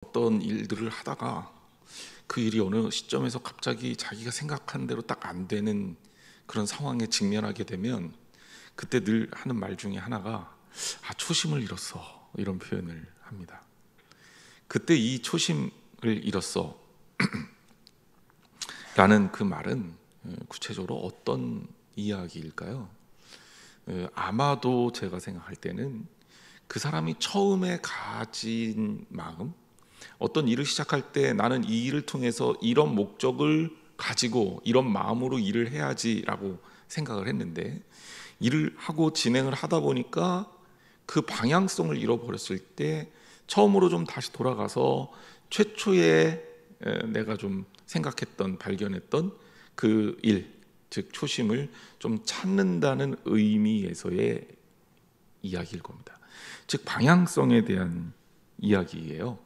어떤 일들을 하다가 그 일이 어느 시점에서 갑자기 자기가 생각한 대로 딱 안 되는 그런 상황에 직면하게 되면 그때 늘 하는 말 중에 하나가 초심을 잃었어, 이런 표현을 합니다. 그때 이 초심을 잃었어 라는 그 말은 구체적으로 어떤 이야기일까요? 아마도 제가 생각할 때는 그 사람이 처음에 가진 마음, 어떤 일을 시작할 때 나는 이 일을 통해서 이런 목적을 가지고 이런 마음으로 일을 해야지라고 생각을 했는데, 일을 하고 진행을 하다 보니까 그 방향성을 잃어버렸을 때 처음으로 좀 다시 돌아가서 최초에 내가 좀 생각했던, 발견했던 그 일, 즉 초심을 좀 찾는다는 의미에서의 이야기일 겁니다. 즉 방향성에 대한 이야기예요.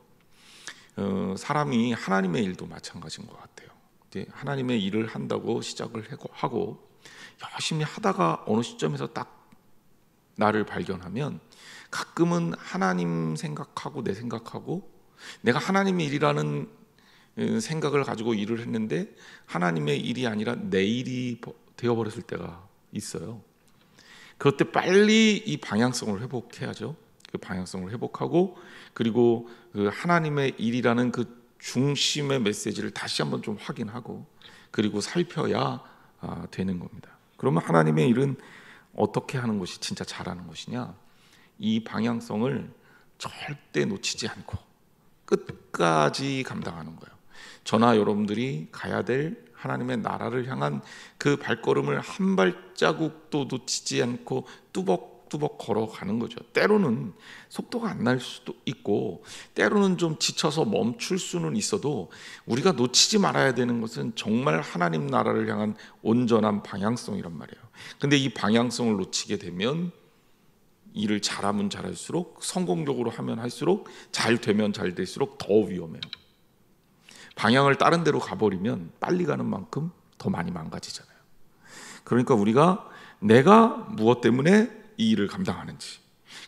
사람이 하나님의 일도 마찬가지인 것 같아요. 하나님의 일을 한다고 시작을 하고 열심히 하다가 어느 시점에서 딱 나를 발견하면 가끔은 하나님 생각하고 내 생각하고 내가 하나님의 일이라는 생각을 가지고 일을 했는데 하나님의 일이 아니라 내 일이 되어버렸을 때가 있어요. 그럴 때 빨리 이 방향성을 회복해야죠. 그 방향성을 회복하고, 그리고 그 하나님의 일이라는 그 중심의 메시지를 다시 한번 좀 확인하고, 그리고 살펴야 되는 겁니다. 그러면 하나님의 일은 어떻게 하는 것이 진짜 잘하는 것이냐? 이 방향성을 절대 놓치지 않고 끝까지 감당하는 거예요. 저나 여러분들이 가야 될 하나님의 나라를 향한 그 발걸음을 한 발자국도 놓치지 않고 뚜벅뚜벅 걸어가는 거죠. 때로는 속도가 안 날 수도 있고, 때로는 좀 지쳐서 멈출 수는 있어도 우리가 놓치지 말아야 되는 것은 정말 하나님 나라를 향한 온전한 방향성이란 말이에요. 근데 이 방향성을 놓치게 되면 일을 잘하면 잘할수록, 성공적으로 하면 할수록, 잘 되면 잘 될수록 더 위험해요. 방향을 다른 데로 가버리면 빨리 가는 만큼 더 많이 망가지잖아요. 그러니까 우리가 내가 무엇 때문에 이 일을 감당하는지,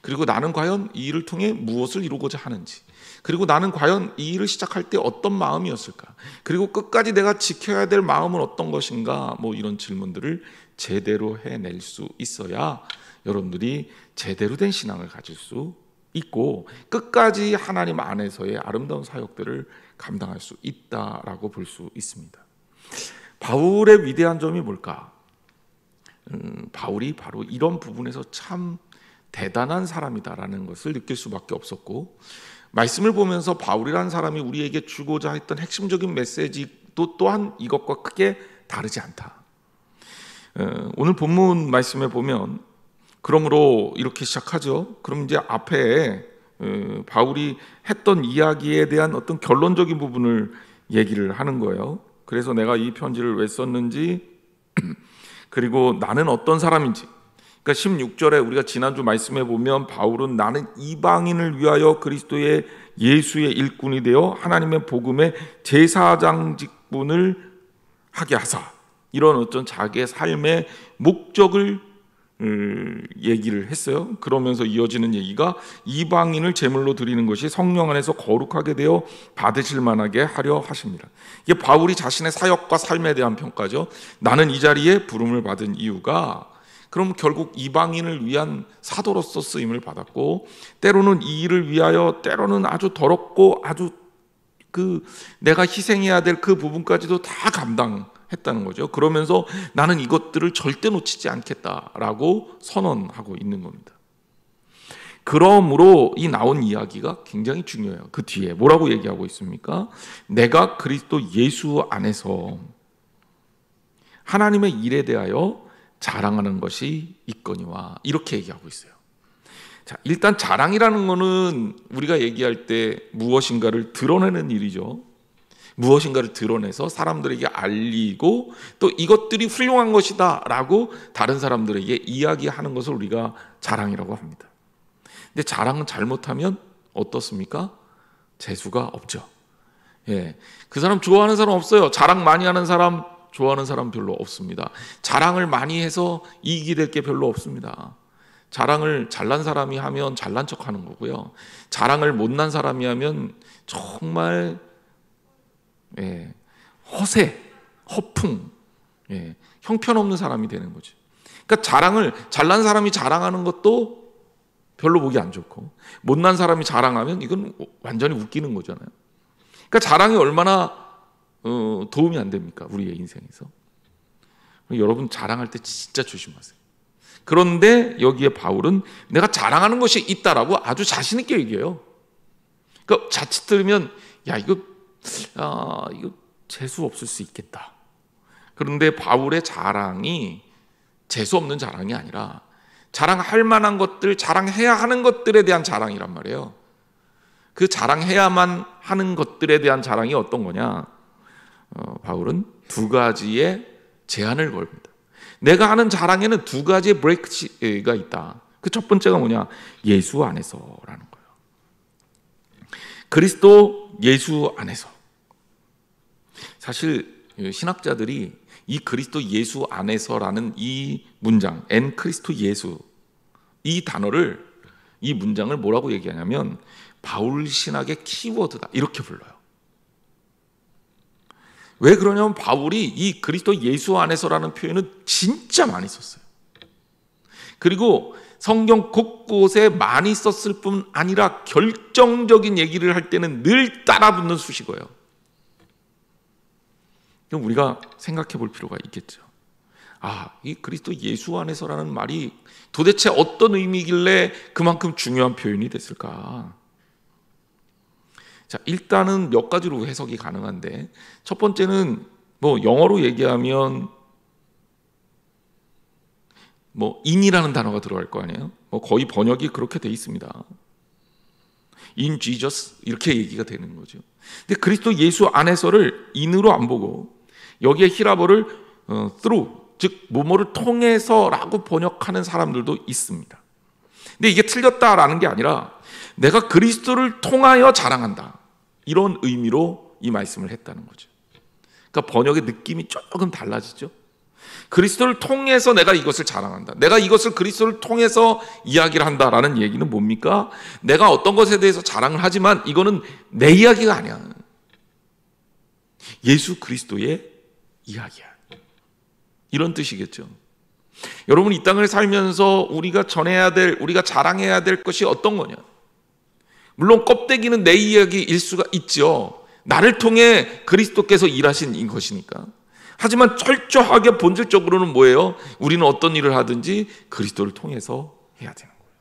그리고 나는 과연 이 일을 통해 무엇을 이루고자 하는지, 그리고 나는 과연 이 일을 시작할 때 어떤 마음이었을까, 그리고 끝까지 내가 지켜야 될 마음은 어떤 것인가, 이런 질문들을 제대로 해낼 수 있어야 여러분들이 제대로 된 신앙을 가질 수 있고 끝까지 하나님 안에서의 아름다운 사역들을 감당할 수 있다라고 볼 수 있습니다. 바울의 위대한 점이 뭘까? 바울이 바로 이런 부분에서 참 대단한 사람이다라는 것을 느낄 수밖에 없었고, 말씀을 보면서 바울이라는 사람이 우리에게 주고자 했던 핵심적인 메시지도 또한 이것과 크게 다르지 않다. 오늘 본문 말씀에 보면 그러므로 이렇게 시작하죠. 그럼 이제 앞에 바울이 했던 이야기에 대한 어떤 결론적인 부분을 얘기를 하는 거예요. 그래서 내가 이 편지를 왜 썼는지, 그리고 나는 어떤 사람인지. 그러니까 16절에 우리가 지난주 말씀해 보면 바울은 나는 이방인을 위하여 그리스도의 예수의 일꾼이 되어 하나님의 복음의 제사장 직분을 하게 하사, 이런 어떤 자기의 삶의 목적을 얘기를 했어요. 그러면서 이어지는 얘기가 이방인을 제물로 드리는 것이 성령 안에서 거룩하게 되어 받으실 만하게 하려 하십니다. 이게 바울이 자신의 사역과 삶에 대한 평가죠. 나는 이 자리에 부름을 받은 이유가, 그럼 결국 이방인을 위한 사도로서 쓰임을 받았고, 때로는 이 일을 위하여, 때로는 아주 더럽고 아주 내가 희생해야 될 그 부분까지도 다 감당했다는 거죠. 그러면서 나는 이것들을 절대 놓치지 않겠다라고 선언하고 있는 겁니다. 그러므로 이 나온 이야기가 굉장히 중요해요. 그 뒤에 뭐라고 얘기하고 있습니까? 내가 그리스도 예수 안에서 하나님의 일에 대하여 자랑하는 것이 있거니와, 이렇게 얘기하고 있어요. 자, 일단 자랑이라는 거는 우리가 얘기할 때 무엇인가를 드러내는 일이죠. 무엇인가를 드러내서 사람들에게 알리고 또 이것들이 훌륭한 것이다 라고 다른 사람들에게 이야기하는 것을 우리가 자랑이라고 합니다. 근데 자랑은 잘못하면 어떻습니까? 재수가 없죠. 그 사람 좋아하는 사람 없어요. 자랑 많이 하는 사람 좋아하는 사람 별로 없습니다. 자랑을 많이 해서 이익이 될 게 별로 없습니다. 자랑을 잘난 사람이 하면 잘난 척하는 거고요. 자랑을 못난 사람이 하면 정말 허세, 허풍, 형편없는 사람이 되는 거죠. 그러니까 잘난 사람이 자랑하는 것도 별로 보기 안 좋고, 못난 사람이 자랑하면 이건 완전히 웃기는 거잖아요. 그러니까 자랑이 얼마나 도움이 안 됩니까? 우리의 인생에서. 여러분 자랑할 때 진짜 조심하세요. 그런데 여기에 바울은 내가 자랑하는 것이 있다라고 아주 자신 있게 얘기해요. 그러니까 자칫 들으면 이거 재수 없을 수 있겠다. 그런데 바울의 자랑이 재수 없는 자랑이 아니라 자랑할 만한 것들, 자랑해야 하는 것들에 대한 자랑이란 말이에요. 그 자랑해야만 하는 것들에 대한 자랑이 어떤 거냐? 바울은 두 가지의 제한을 걸습니다. 내가 하는 자랑에는 두 가지의 브레이크가 있다. 그 첫 번째가 뭐냐? 예수 안에서라는 거예요. 그리스도 예수 안에서. 사실 신학자들이 이 그리스도 예수 안에서라는 이 문장, 엔 크리스토 예수, 이 단어를, 이 문장을 뭐라고 얘기하냐면 바울 신학의 키워드다, 이렇게 불러요. 왜 그러냐면 바울이 이 그리스도 예수 안에서라는 표현은 진짜 많이 썼어요. 그리고 성경 곳곳에 많이 썼을 뿐 아니라 결정적인 얘기를 할 때는 늘 따라붙는 수식어예요. 그럼 우리가 생각해 볼 필요가 있겠죠. 이 그리스도 예수 안에서라는 말이 도대체 어떤 의미길래 그만큼 중요한 표현이 됐을까? 자, 일단은 몇 가지로 해석이 가능한데, 첫 번째는 영어로 얘기하면 in이라는 단어가 들어갈 거 아니에요? 거의 번역이 그렇게 돼 있습니다. In Jesus 이렇게 얘기가 되는 거죠. 근데 그리스도 예수 안에서를 in으로 안 보고 여기에 히라보를 through, 즉 뭐뭐를 통해서라고 번역하는 사람들도 있습니다. 근데 이게 틀렸다라는 게 아니라 내가 그리스도를 통하여 자랑한다, 이런 의미로 이 말씀을 했다는 거죠. 그러니까 번역의 느낌이 조금 달라지죠. 그리스도를 통해서 내가 이것을 자랑한다, 내가 이것을 그리스도를 통해서 이야기를 한다라는 얘기는 뭡니까? 내가 어떤 것에 대해서 자랑을 하지만 이거는 내 이야기가 아니야, 예수 그리스도의 이야기야, 이런 뜻이겠죠. 여러분, 이 땅을 살면서 우리가 전해야 될, 우리가 자랑해야 될 것이 어떤 거냐? 물론 껍데기는 내 이야기일 수가 있죠. 나를 통해 그리스도께서 일하신 것이니까. 하지만 철저하게 본질적으로는 뭐예요? 우리는 어떤 일을 하든지 그리스도를 통해서 해야 되는 거예요.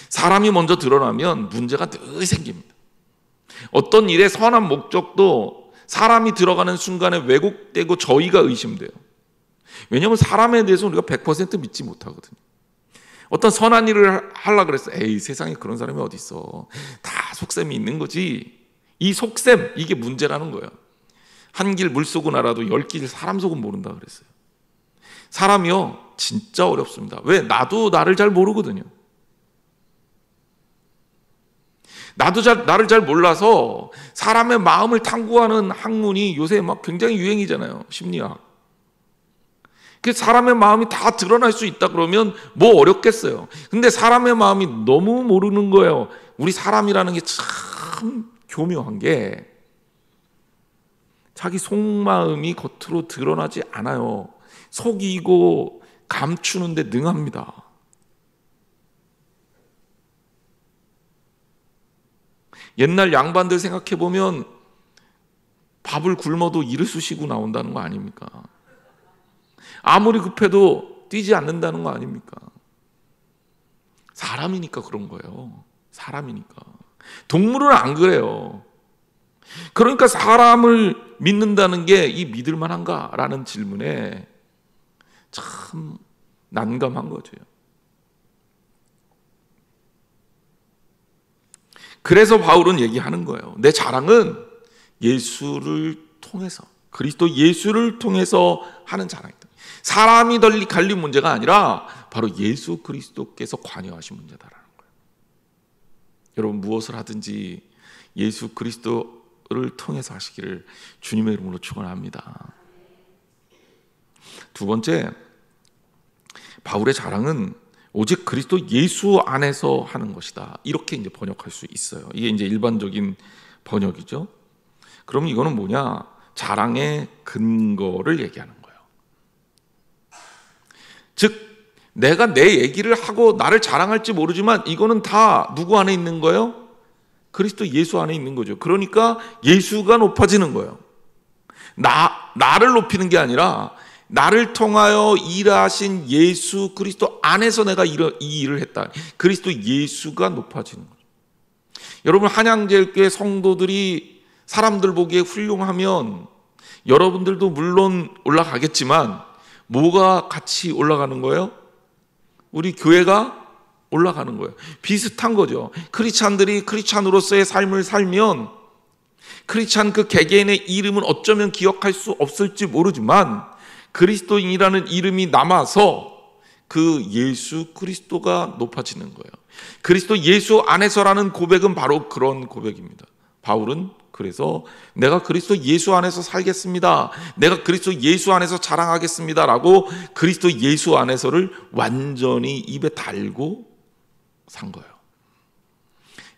사람이 먼저 드러나면 문제가 늘 생깁니다. 어떤 일의 선한 목적도 사람이 들어가는 순간에 왜곡되고 저희가 의심돼요. 왜냐하면 사람에 대해서 우리가 100% 믿지 못하거든요. 어떤 선한 일을 하려고 그랬어. 에이, 세상에 그런 사람이 어디 있어. 다 속셈이 있는 거지. 이 속셈, 이게 문제라는 거예요. 한 길 물속은 알아도 10길 사람 속은 모른다 그랬어요. 사람이요, 진짜 어렵습니다. 왜? 나도 나를 잘 모르거든요. 나를 잘 몰라서 사람의 마음을 탐구하는 학문이 요새 막 굉장히 유행이잖아요. 심리학. 그 사람의 마음이 다 드러날 수 있다 그러면 뭐 어렵겠어요. 근데 사람의 마음이 너무 모르는 거예요. 우리 사람이라는 게 참 교묘한 게 자기 속마음이 겉으로 드러나지 않아요. 속이고 감추는 데 능합니다. 옛날 양반들 생각해 보면 밥을 굶어도 이를 쑤시고 나온다는 거 아닙니까? 아무리 급해도 뛰지 않는다는 거 아닙니까? 사람이니까 그런 거예요. 사람이니까. 동물은 안 그래요. 그러니까 사람을 믿는다는 게 이 믿을 만한가라는 질문에 참 난감한 거죠. 그래서 바울은 얘기하는 거예요. 내 자랑은 예수를 통해서, 그리스도 예수를 통해서 하는 자랑이다. 사람이 갈린 문제가 아니라 바로 예수 그리스도께서 관여하신 문제다라는 거예요. 여러분, 무엇을 하든지 예수 그리스도를 통해서 하시기를 주님의 이름으로 축원합니다. 두 번째, 바울의 자랑은 오직 그리스도 예수 안에서 하는 것이다. 이렇게 이제 번역할 수 있어요. 이게 이제 일반적인 번역이죠. 그럼 이거는 뭐냐? 자랑의 근거를 얘기하는 거예요. 즉 내가 내 얘기를 하고 나를 자랑할지 모르지만 이거는 다 누구 안에 있는 거예요? 그리스도 예수 안에 있는 거죠. 그러니까 예수가 높아지는 거예요. 나를 높이는 게 아니라 나를 통하여 일하신 예수 그리스도 안에서 내가 이 일을 했다. 그리스도 예수가 높아지는 거죠. 여러분, 한양제일교회 성도들이 사람들 보기에 훌륭하면 여러분들도 물론 올라가겠지만 뭐가 같이 올라가는 거예요? 우리 교회가 올라가는 거예요. 비슷한 거죠. 크리스찬들이 크리스찬으로서의 삶을 살면 크리스찬 그 개개인의 이름은 어쩌면 기억할 수 없을지 모르지만 그리스도인이라는 이름이 남아서 그 예수 그리스도가 높아지는 거예요. 그리스도 예수 안에서라는 고백은 바로 그런 고백입니다. 바울은 그래서 내가 그리스도 예수 안에서 살겠습니다. 내가 그리스도 예수 안에서 자랑하겠습니다. 라고 그리스도 예수 안에서를 완전히 입에 달고 산 거예요.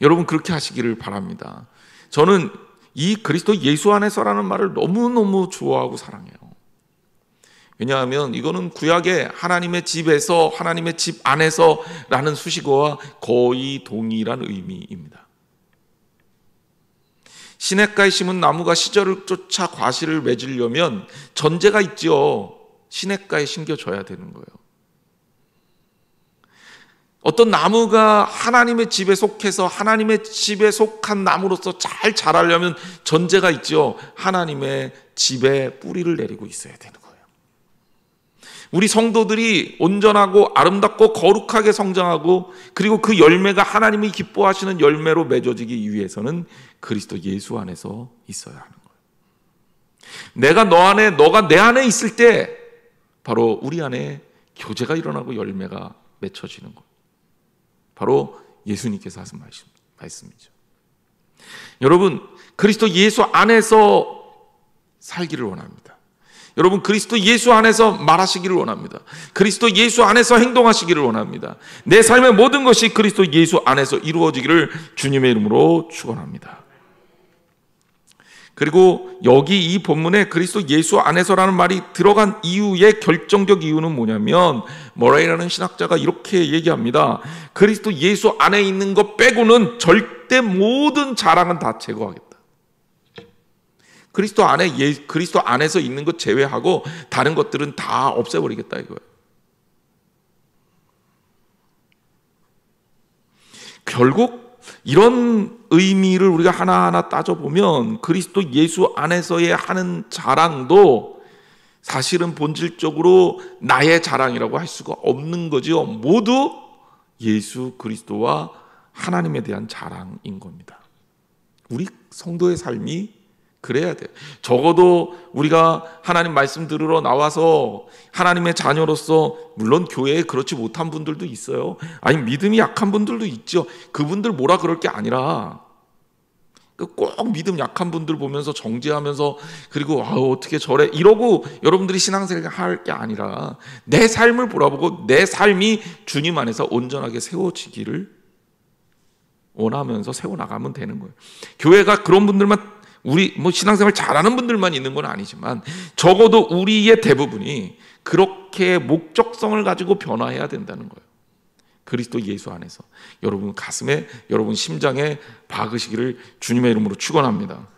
여러분, 그렇게 하시기를 바랍니다. 저는 이 그리스도 예수 안에서라는 말을 너무너무 좋아하고 사랑해요. 왜냐하면 이거는 구약의 하나님의 집에서, 하나님의 집 안에서 라는 수식어와 거의 동일한 의미입니다. 시냇가에 심은 나무가 시절을 쫓아 과실을 맺으려면 전제가 있죠. 시냇가에 심겨져야 되는 거예요. 어떤 나무가 하나님의 집에 속해서 하나님의 집에 속한 나무로서 잘 자라려면 전제가 있죠. 하나님의 집에 뿌리를 내리고 있어야 되는 거예요. 우리 성도들이 온전하고 아름답고 거룩하게 성장하고 그리고 그 열매가 하나님이 기뻐하시는 열매로 맺어지기 위해서는 그리스도 예수 안에서 있어야 하는 거예요. 내가 너 안에, 너가 내 안에 있을 때 바로 우리 안에 교제가 일어나고 열매가 맺혀지는 거예요. 바로 예수님께서 하신 말씀이죠. 여러분, 그리스도 예수 안에서 살기를 원합니다. 여러분, 그리스도 예수 안에서 말하시기를 원합니다. 그리스도 예수 안에서 행동하시기를 원합니다. 내 삶의 모든 것이 그리스도 예수 안에서 이루어지기를 주님의 이름으로 축원합니다. 그리고 여기 이 본문에 그리스도 예수 안에서라는 말이 들어간 이유의 결정적 이유는 뭐냐면 머레이라는 신학자가 이렇게 얘기합니다. 그리스도 예수 안에 있는 것 빼고는 절대 모든 자랑은 다 제거하겠다. 그리스도 안에서 있는 것 제외하고 다른 것들은 다 없애버리겠다 이거예요. 결국 이런 의미를 우리가 하나하나 따져보면 그리스도 예수 안에서의 하는 자랑도 사실은 본질적으로 나의 자랑이라고 할 수가 없는 거죠. 모두 예수 그리스도와 하나님에 대한 자랑인 겁니다. 우리 성도의 삶이 그래야 돼요. 적어도 우리가 하나님 말씀 들으러 나와서 하나님의 자녀로서 물론 교회에 그렇지 못한 분들도 있어요. 아니 믿음이 약한 분들도 있죠. 그분들 뭐라 그럴 게 아니라 꼭 믿음 약한 분들 보면서 정죄하면서 그리고 어떻게 저래 이러고 여러분들이 신앙생활 할 게 아니라 내 삶을 보라보고 내 삶이 주님 안에서 온전하게 세워지기를 원하면서 세워나가면 되는 거예요. 교회가 그런 분들만 우리 신앙생활 잘하는 분들만 있는 건 아니지만 적어도 우리의 대부분이 그렇게 목적성을 가지고 변화해야 된다는 거예요. 그리스도 예수 안에서 여러분 가슴에 여러분 심장에 박으시기를 주님의 이름으로 축원합니다.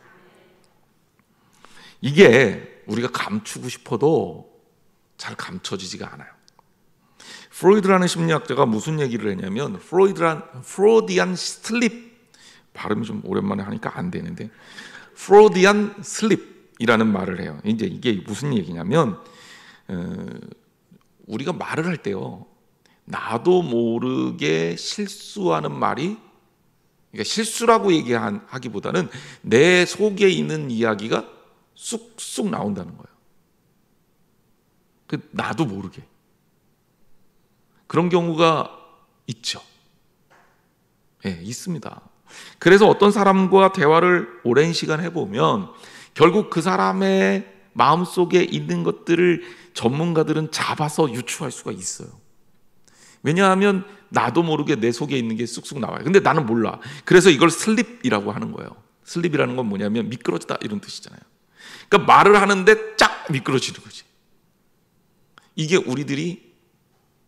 이게 우리가 감추고 싶어도 잘 감춰지지가 않아요. 프로이드라는 심리학자가 무슨 얘기를 했냐면 프로디안 슬립 발음이 좀 오랜만에 하니까 안 되는데 프로디안 슬립이라는 말을 해요. 이제 이게 무슨 얘기냐면 우리가 말을 할 때요. 나도 모르게 실수하는 말이 그러니까 실수라고 얘기하기보다는 내 속에 있는 이야기가 쑥쑥 나온다는 거예요. 나도 모르게. 그런 경우가 있죠. 네, 있습니다. 그래서 어떤 사람과 대화를 오랜 시간 해보면 결국 그 사람의 마음속에 있는 것들을 전문가들은 잡아서 유추할 수가 있어요. 왜냐하면 나도 모르게 내 속에 있는 게 쑥쑥 나와요. 근데 나는 몰라. 그래서 이걸 슬립이라고 하는 거예요. 슬립이라는 건 뭐냐면 미끄러지다 이런 뜻이잖아요. 그러니까 말을 하는데 쫙 미끄러지는 거지. 이게 우리들이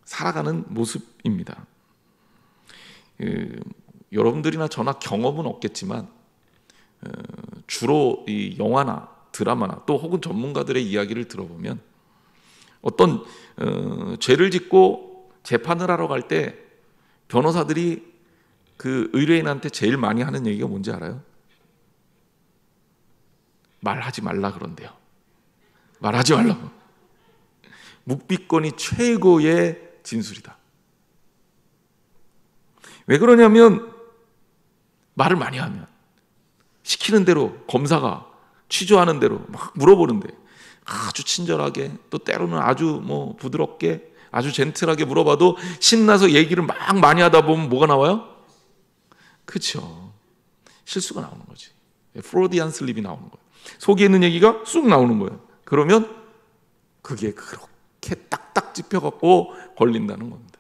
살아가는 모습입니다. 여러분들이나 저나 경험은 없겠지만 주로 이 영화나 드라마나 또 혹은 전문가들의 이야기를 들어보면 어떤 죄를 짓고 재판을 하러 갈 때 변호사들이 그 의뢰인한테 제일 많이 하는 얘기가 뭔지 알아요? 말하지 말라 그런대요. 말하지 말라고. 묵비권이 최고의 진술이다. 왜 그러냐면 말을 많이 하면 시키는 대로 검사가 취조하는 대로 막 물어보는데 아주 친절하게 또 때로는 아주 부드럽게 아주 젠틀하게 물어봐도 신나서 얘기를 막 많이 하다 보면 뭐가 나와요? 그렇죠. 실수가 나오는 거지. 프로디안 슬립이 나오는 거예요. 속에 있는 얘기가 쑥 나오는 거예요. 그러면 그게 그렇게 딱딱 찝혀갖고 걸린다는 겁니다.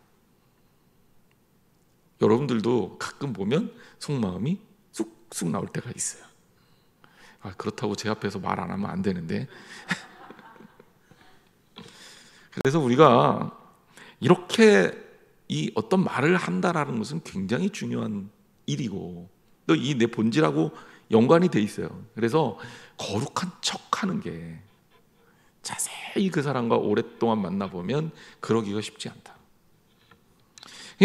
여러분들도 가끔 보면 속마음이 쑥쑥 나올 때가 있어요. 그렇다고 제 앞에서 말 안 하면 안 되는데 그래서 우리가 이렇게 이 어떤 말을 한다라는 것은 굉장히 중요한 일이고 또 이 내 본질하고 연관이 돼 있어요. 그래서 거룩한 척하는 게 자세히 그 사람과 오랫동안 만나보면 그러기가 쉽지 않다.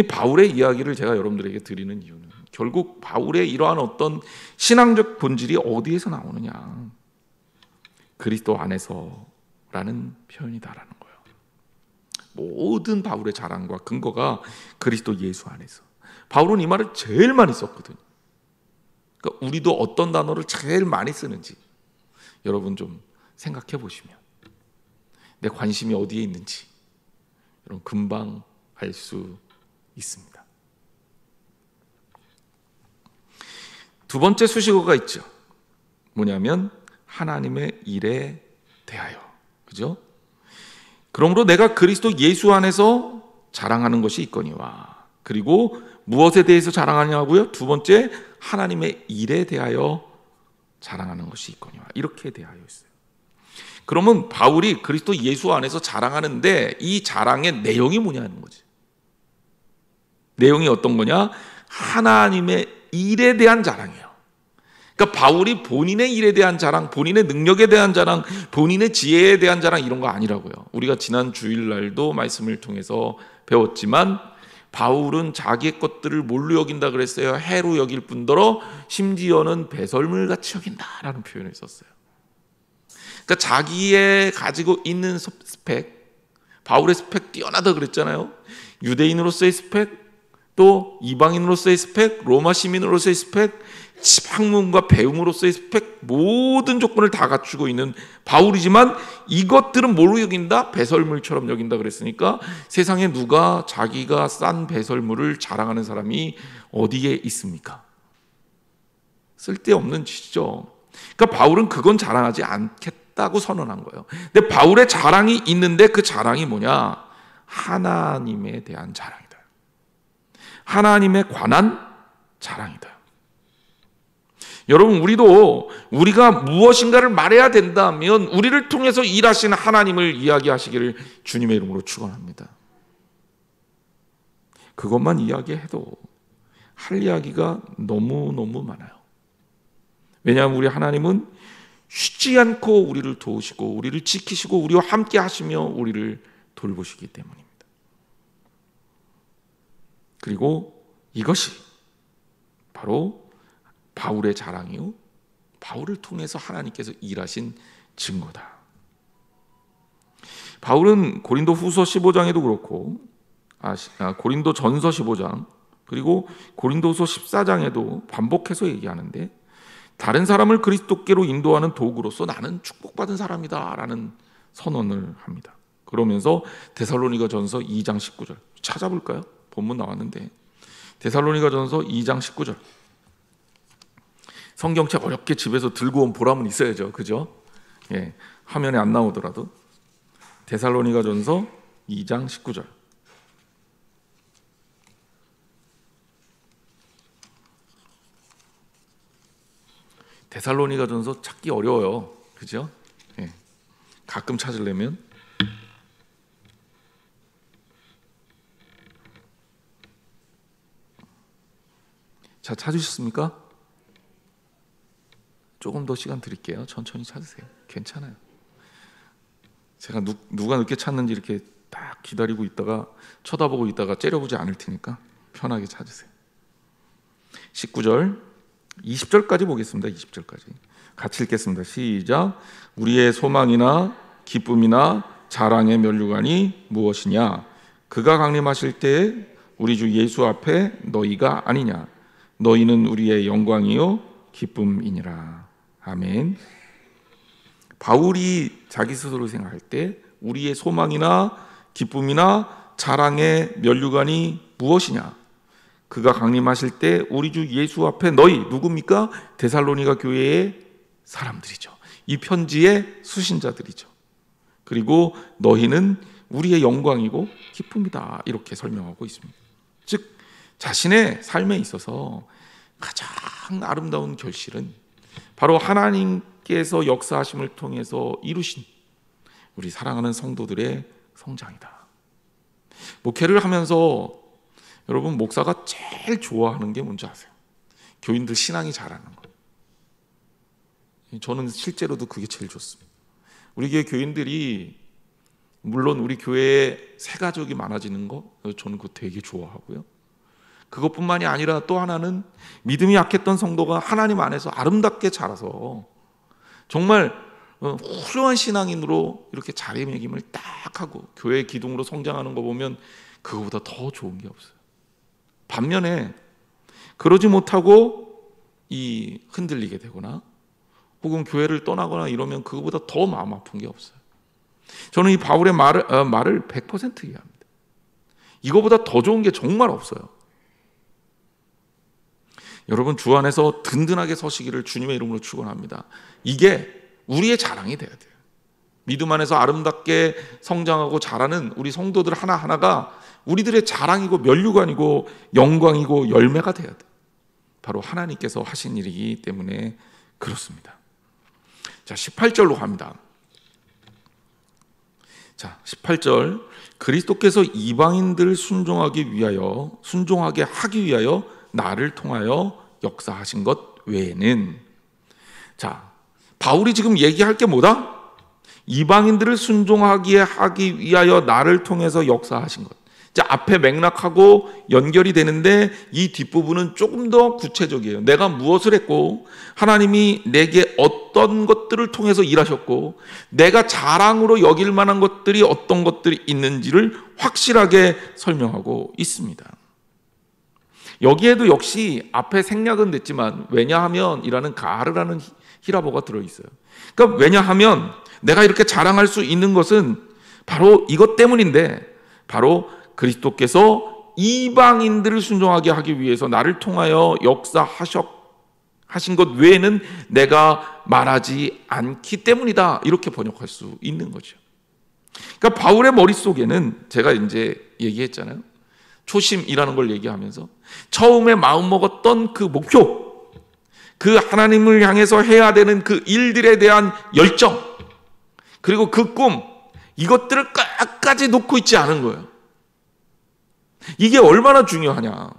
바울의 이야기를 제가 여러분들에게 드리는 이유는 결국 바울의 이러한 어떤 신앙적 본질이 어디에서 나오느냐, 그리스도 안에서라는 표현이다라는 거예요. 모든 바울의 자랑과 근거가 그리스도 예수 안에서. 바울은 이 말을 제일 많이 썼거든요. 그러니까 우리도 어떤 단어를 제일 많이 쓰는지 여러분 좀 생각해 보시면 내 관심이 어디에 있는지 여러분 금방 알 수 있습니다. 두 번째 수식어가 있죠. 뭐냐면 하나님의 일에 대하여. 그죠? 그러므로 내가 그리스도 예수 안에서 자랑하는 것이 있거니와. 그리고 무엇에 대해서 자랑하냐고요? 두 번째, 하나님의 일에 대하여 자랑하는 것이 있거니와. 이렇게 대하여 있어요. 그러면 바울이 그리스도 예수 안에서 자랑하는데 이 자랑의 내용이 뭐냐는 거지. 내용이 어떤 거냐? 하나님의 일에 대한 자랑이에요. 그러니까 바울이 본인의 일에 대한 자랑, 본인의 능력에 대한 자랑, 본인의 지혜에 대한 자랑 이런 거 아니라고요. 우리가 지난 주일날도 말씀을 통해서 배웠지만 바울은 자기의 것들을 뭘로 여긴다 그랬어요? 해로 여길 뿐더러 심지어는 배설물같이 여긴다라는 표현을 썼어요. 그러니까 자기의 가지고 있는 스펙, 바울의 스펙 뛰어나다 그랬잖아요. 유대인으로서의 스펙, 또 이방인으로서의 스펙, 로마 시민으로서의 스펙, 학문과 배움으로서의 스펙, 모든 조건을 다 갖추고 있는 바울이지만 이것들은 뭘로 여긴다? 배설물처럼 여긴다 그랬으니까 세상에 누가 자기가 싼 배설물을 자랑하는 사람이 어디에 있습니까? 쓸데없는 짓이죠. 그러니까 바울은 그건 자랑하지 않겠다고 선언한 거예요. 근데 바울의 자랑이 있는데 그 자랑이 뭐냐? 하나님에 대한 자랑이다. 하나님에 관한 자랑이다. 여러분, 우리가 무엇인가를 말해야 된다면 우리를 통해서 일하시는 하나님을 이야기하시기를 주님의 이름으로 축원합니다. 그것만 이야기해도 할 이야기가 너무너무 많아요. 왜냐하면 우리 하나님은 쉬지 않고 우리를 도우시고 우리를 지키시고 우리와 함께 하시며 우리를 돌보시기 때문입니다. 그리고 이것이 바로 바울의 자랑이요, 바울을 통해서 하나님께서 일하신 증거다. 바울은 고린도 후서 15장에도 그렇고 고린도 전서 15장 그리고 고린도서 14장에도 반복해서 얘기하는데 다른 사람을 그리스도께로 인도하는 도구로서 나는 축복받은 사람이다 라는 선언을 합니다. 그러면서 데살로니가 전서 2장 19절 찾아볼까요? 본문 나왔는데 데살로니가 전서 2장 19절 성경책 어렵게 집에서 들고 온 보람은 있어야죠. 그죠? 예, 화면에 안 나오더라도 데살로니가 전서 2장 19절 데살로니가전서 찾기 어려워요. 그죠? 예. 가끔 찾으려면. 자, 찾으셨습니까? 조금 더 시간 드릴게요. 천천히 찾으세요. 괜찮아요. 제가 누가 늦게 찾는지 이렇게 딱 기다리고 있다가 쳐다보고 있다가 째려보지 않을 테니까 편하게 찾으세요. 19절, 20절까지 보겠습니다. 20절까지 같이 읽겠습니다. 시작. 우리의 소망이나 기쁨이나 자랑의 면류관이 무엇이냐? 그가 강림하실 때 우리 주 예수 앞에 너희가 아니냐? 너희는 우리의 영광이요 기쁨이니라. 아멘. 바울이 자기 스스로 생각할 때 우리의 소망이나 기쁨이나 자랑의 면류관이 무엇이냐? 그가 강림하실 때 우리 주 예수 앞에 너희, 누굽니까? 데살로니가 교회의 사람들이죠. 이 편지의 수신자들이죠. 그리고 너희는 우리의 영광이고 기쁨이다, 이렇게 설명하고 있습니다. 즉 자신의 삶에 있어서 가장 아름다운 결실은 바로 하나님께서 역사하심을 통해서 이루신 우리 사랑하는 성도들의 성장이다. 목회를 하면서 여러분, 목사가 제일 좋아하는 게 뭔지 아세요? 교인들 신앙이 자라는 거. 저는 실제로도 그게 제일 좋습니다. 우리 교회 교인들이, 물론 우리 교회에 새 가족이 많아지는 거 저는 그거 되게 좋아하고요. 그것뿐만이 아니라 또 하나는 믿음이 약했던 성도가 하나님 안에서 아름답게 자라서 정말 훌륭한 신앙인으로 이렇게 자리매김을 딱 하고 교회 기둥으로 성장하는 거 보면 그거보다 더 좋은 게 없어요. 반면에 그러지 못하고 흔들리게 되거나 혹은 교회를 떠나거나 이러면 그거보다 더 마음 아픈 게 없어요. 저는 이 바울의 말을 100% 이해합니다. 이거보다 더 좋은 게 정말 없어요. 여러분, 주 안에서 든든하게 서시기를 주님의 이름으로 축원합니다. 이게 우리의 자랑이 돼야 돼요. 믿음 안에서 아름답게 성장하고 자라는 우리 성도들 하나하나가 우리들의 자랑이고 면류관이고 영광이고 열매가 돼야 돼요. 바로 하나님께서 하신 일이기 때문에 그렇습니다. 자, 18절로 갑니다. 자, 18절. 그리스도께서 이방인들을 순종하게 하기 위하여 나를 통하여 역사하신 것 외에는, 자, 바울이 지금 얘기할 게 뭐다? 이방인들을 순종하게 하기 위하여 나를 통해서 역사하신 것. 자, 앞에 맥락하고 연결이 되는데 이 뒷부분은 조금 더 구체적이에요. 내가 무엇을 했고 하나님이 내게 어떤 것들을 통해서 일하셨고 내가 자랑으로 여길 만한 것들이 어떤 것들이 있는지를 확실하게 설명하고 있습니다. 여기에도 역시 앞에 생략은 됐지만 왜냐하면 이라는 가르라는 히라보가 들어있어요. 그러니까 왜냐하면 내가 이렇게 자랑할 수 있는 것은 바로 이것 때문인데, 바로 그리스도께서 이방인들을 순종하게 하기 위해서 나를 통하여 역사하신 것 외에는 내가 말하지 않기 때문이다, 이렇게 번역할 수 있는 거죠. 그러니까 바울의 머릿속에는 제가 이제 얘기했잖아요. 초심이라는 걸 얘기하면서 처음에 마음먹었던 그 목표, 그 하나님을 향해서 해야 되는 그 일들에 대한 열정, 그리고 그 꿈, 이것들을 끝까지 놓고 있지 않은 거예요. 이게 얼마나 중요하냐.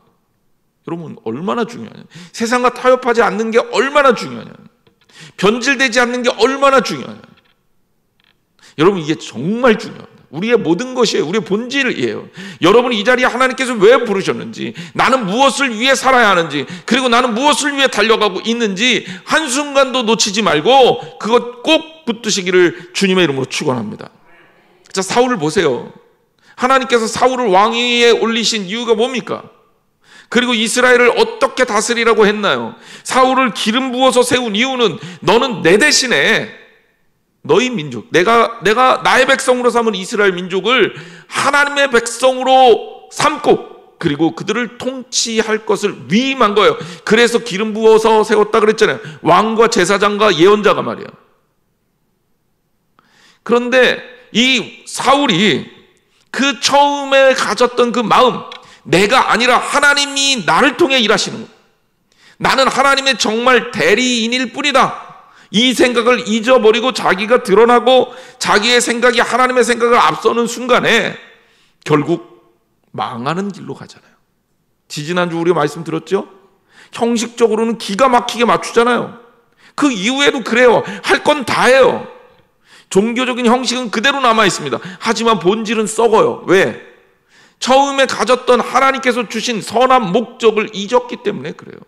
여러분, 얼마나 중요하냐. 세상과 타협하지 않는 게 얼마나 중요하냐. 변질되지 않는 게 얼마나 중요하냐. 여러분, 이게 정말 중요합니다. 우리의 모든 것이에요. 우리의 본질이에요. 여러분이 이 자리에 하나님께서 왜 부르셨는지, 나는 무엇을 위해 살아야 하는지, 그리고 나는 무엇을 위해 달려가고 있는지 한순간도 놓치지 말고 그것 꼭 붙드시기를 주님의 이름으로 축원합니다. 자, 사울을 보세요. 하나님께서 사울을 왕위에 올리신 이유가 뭡니까? 그리고 이스라엘을 어떻게 다스리라고 했나요? 사울을 기름 부어서 세운 이유는 너는 내 대신에 너희 민족, 내가 나의 백성으로 삼은 이스라엘 민족을 하나님의 백성으로 삼고 그리고 그들을 통치할 것을 위임한 거예요. 그래서 기름 부어서 세웠다 그랬잖아요. 왕과 제사장과 예언자가 말이에요. 그런데 이 사울이 그 처음에 가졌던 그 마음, 내가 아니라 하나님이 나를 통해 일하시는 것, 나는 하나님의 정말 대리인일 뿐이다. 이 생각을 잊어버리고 자기가 드러나고 자기의 생각이 하나님의 생각을 앞서는 순간에 결국 망하는 길로 가잖아요. 지지난주 우리가 말씀 들었죠? 형식적으로는 기가 막히게 맞추잖아요. 그 이후에도 그래요. 할 건 다 해요. 종교적인 형식은 그대로 남아 있습니다. 하지만 본질은 썩어요. 왜? 처음에 가졌던 하나님께서 주신 선한 목적을 잊었기 때문에 그래요.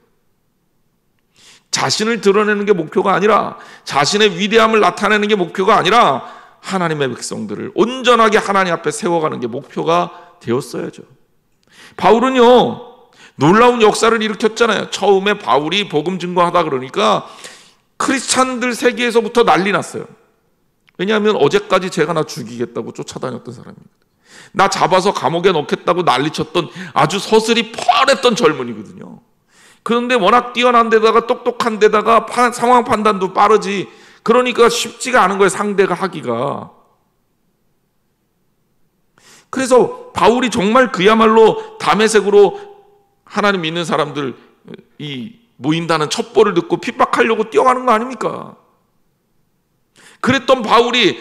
자신을 드러내는 게 목표가 아니라, 자신의 위대함을 나타내는 게 목표가 아니라 하나님의 백성들을 온전하게 하나님 앞에 세워가는 게 목표가 되었어야죠. 바울은요, 놀라운 역사를 일으켰잖아요. 처음에 바울이 복음 증거하다 그러니까 크리스찬들 세계에서부터 난리 났어요. 왜냐하면 어제까지 제가 나 죽이겠다고 쫓아다녔던 사람입니다. 나 잡아서 감옥에 넣겠다고 난리쳤던 아주 서슬이 펄했던 젊은이거든요. 그런데 워낙 뛰어난 데다가 똑똑한 데다가 상황 판단도 빠르지, 그러니까 쉽지가 않은 거예요, 상대가 하기가. 그래서 바울이 정말 그야말로 담에색으로 하나님 믿는 사람들 이 모인다는 첩보를 듣고 핍박하려고 뛰어가는 거 아닙니까? 그랬던 바울이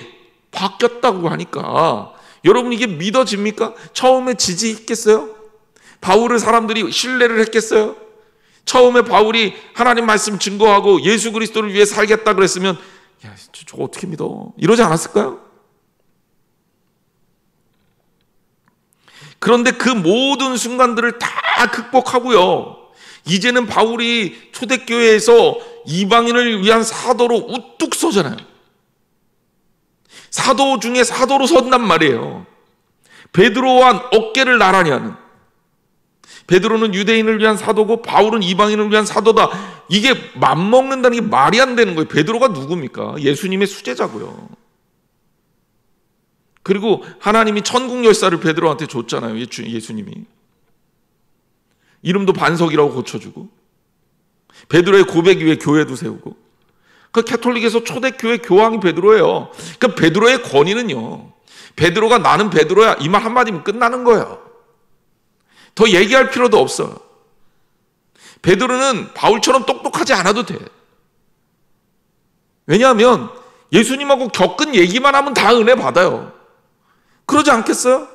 바뀌었다고 하니까 여러분 이게 믿어집니까? 처음에 지지했겠어요? 바울을 사람들이 신뢰를 했겠어요? 처음에 바울이 하나님 말씀 증거하고 예수 그리스도를 위해 살겠다 그랬으면 야, 저거 어떻게 믿어? 이러지 않았을까요? 그런데 그 모든 순간들을 다 극복하고요, 이제는 바울이 초대교회에서 이방인을 위한 사도로 우뚝 서잖아요. 사도 중에 사도로 선단 말이에요. 베드로와 어깨를 나란히 하는. 베드로는 유대인을 위한 사도고 바울은 이방인을 위한 사도다. 이게 맞먹는다는 게 말이 안 되는 거예요. 베드로가 누굽니까? 예수님의 수제자고요. 그리고 하나님이 천국 열쇠를 베드로한테 줬잖아요. 예수님이. 이름도 반석이라고 고쳐주고, 베드로의 고백 위에 교회도 세우고. 그 캐톨릭에서 초대교회 교황이 베드로예요. 그 베드로의 권위는요, 베드로가 나는 베드로야 이 말 한마디면 끝나는 거예요. 더 얘기할 필요도 없어요. 베드로는 바울처럼 똑똑하지 않아도 돼. 왜냐하면 예수님하고 겪은 얘기만 하면 다 은혜 받아요. 그러지 않겠어요?